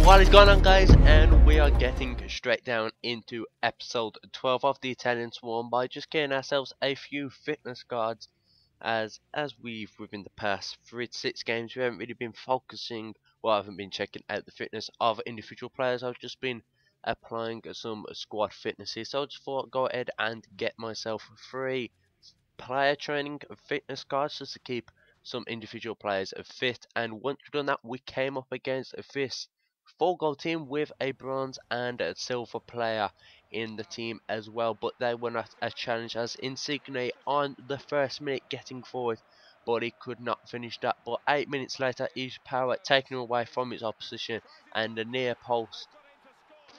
What is going on, guys? And we are getting straight down into episode 12 of the Italian Swarm by just getting ourselves a few fitness cards. As we've within the past 3 to 6 games, we haven't really been focusing, well, I haven't been checking out the fitness of individual players. I've just been applying some squad fitnesses. So I just thought I'd go ahead and get myself 3 player training fitness cards just to keep some individual players fit. And once we've done that, we came up against this 4-goal team with a bronze and a silver player in the team as well, but they were not a challenge as Insigne on the first minute getting forward, but he could not finish that. But 8 minutes later, his power taken away from his opposition, and the near post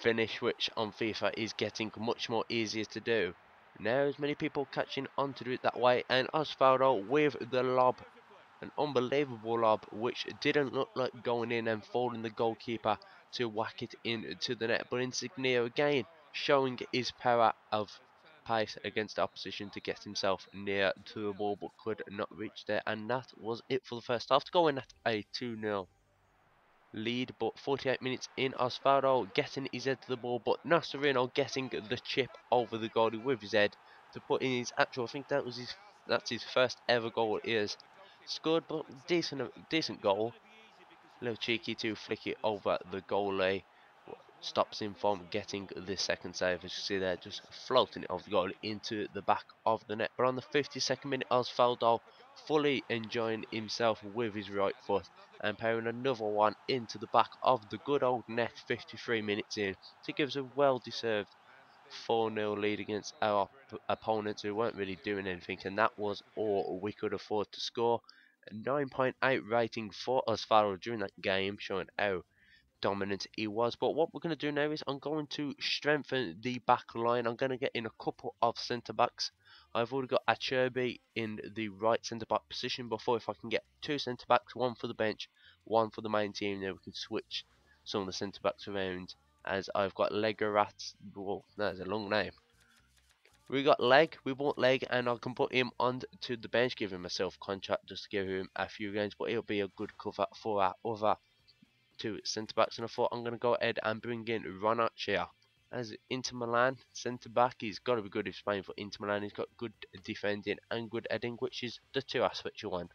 finish, which on FIFA is getting much more easier to do. Now as many people catching on to do it that way, and Osvaldo with the lob, an unbelievable lob which didn't look like going in and folding the goalkeeper to whack it into the net, but Insigne again showing his power of pace against the opposition to get himself near to the ball but could not reach there. And that was it for the first half, to go in at a 2-0 lead. But 48 minutes in, Osvaldo getting his head to the ball, but Nasserino getting the chip over the goalie with his head to put in his actual, I think that's his first ever goal he has scored, but decent goal. A little cheeky to flick it over the goalie, stops him from getting the second save, as you see there, just floating it off the goal into the back of the net. But on the 52nd minute, Osvaldo fully enjoying himself with his right foot and pairing another one into the back of the good old net 53 minutes in to give us a well-deserved 4-0 lead against our opponents who weren't really doing anything, and that was all we could afford to score. A 9.8 rating for Osvaldo during that game, showing how dominant he was. But what we're going to do now is I'm going to strengthen the back line. I'm going to get in a couple of centre backs. I've already got Acerbi in the right centre back position before. If I can get 2 centre backs, 1 for the bench, 1 for the main team, then we can switch some of the centre backs around. As I've got Legarat, well, that's a long name. We got Leg, we bought Leg, and I can put him onto the bench, give him a self-contract just to give him a few games, but he'll be a good cover for our other 2 centre backs. And I thought I'm going to go ahead and bring in Ronaccia as Inter Milan centre back. He's got to be good if he's playing for Inter Milan. He's got good defending and good heading, which is the 2 aspects you want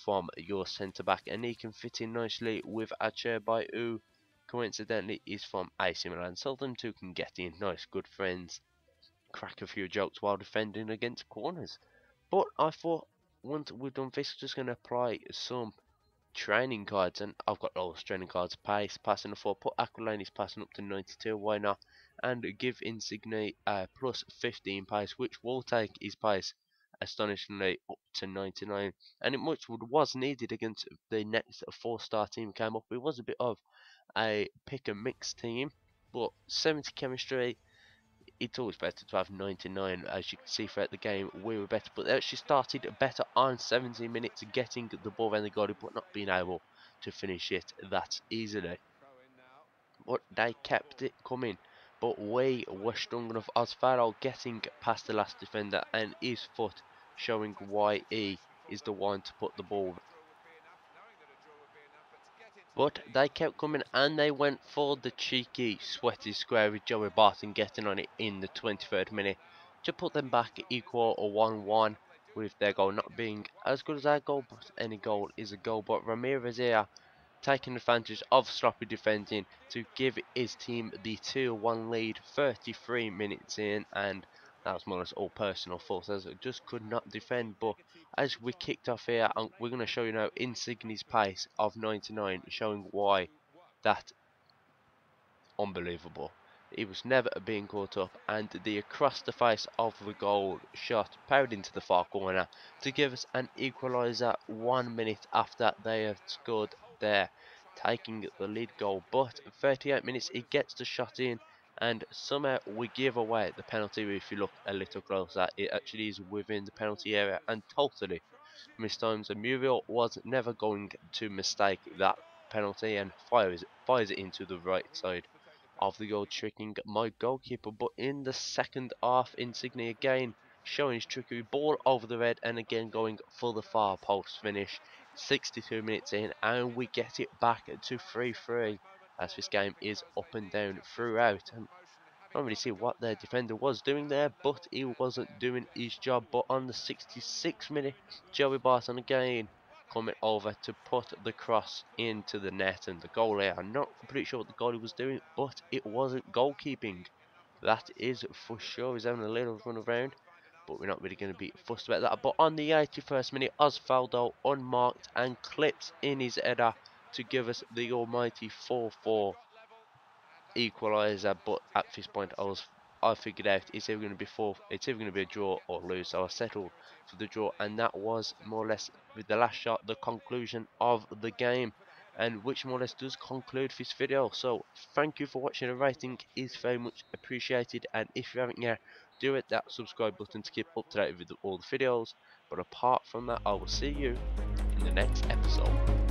from your centre back, and he can fit in nicely with Acerbi, who coincidentally is from AC Milan, so them 2 can get in. Nice, good friends, crack a few jokes while defending against corners. But I thought once we've done this, we're just going to apply some training cards, and I've got all those training cards. Pace, passing the 4, put Aquilini's passing up to 92, why not, and give Insigne plus 15 pace, which will take his pace astonishingly up to 99, and it much was needed against the next 4-star team came up. It was a bit of a pick and mix team, but 70 chemistry, it's always better to have 99. As you can see throughout the game, we were better, but they actually started better on 17 minutes, getting the ball around the goalie but not being able to finish it that easily. But they kept it coming, but we were strong enough. Osvaldo getting past the last defender and his foot showing why he is the one to put the ball. But they kept coming, and they went for the cheeky, sweaty square with Joey Barton getting on it in the 23rd minute to put them back equal or 1-1, with their goal not being as good as our goal, but any goal is a goal. But Ramirez here taking advantage of sloppy defending to give his team the 2-1 lead 33 minutes in, and that was more or less all personal faults as it just could not defend. But as we kicked off here, we're going to show you now Insigne's pace of 99, showing why that unbelievable. He was never being caught up, and the across the face of the goal shot parried into the far corner to give us an equaliser 1 minute after they have scored there, taking the lead goal. But 38 minutes he gets the shot in, and somehow we give away the penalty. If you look a little closer, it actually is within the penalty area and totally mistimed. And Muriel was never going to mistake that penalty and fires it into the right side of the goal, tricking my goalkeeper. But in the second half, Insigne again showing his trickery, ball over the red, and again going for the far post finish. 62 minutes in, and we get it back to 3-3 as this game is up and down throughout. And I don't really see what their defender was doing there, but he wasn't doing his job. But on the 66th minute, Joey Barton again coming over to put the cross into the net, and the goalie, I'm not completely sure what the goalie was doing, but it wasn't goalkeeping. That is for sure. He's having a little run around, but we're not really going to be fussed about that. But on the 81st minute, Osvaldo unmarked and clips in his header to give us the almighty 4-4 equaliser. But at this point, I figured out it's either going to be a draw or lose. So I settled for the draw, and that was more or less with the last shot the conclusion of the game, and which more or less does conclude this video. So thank you for watching. A rating is very much appreciated, and if you haven't yet, do hit that subscribe button to keep up to date with all the videos. But apart from that, I will see you in the next episode.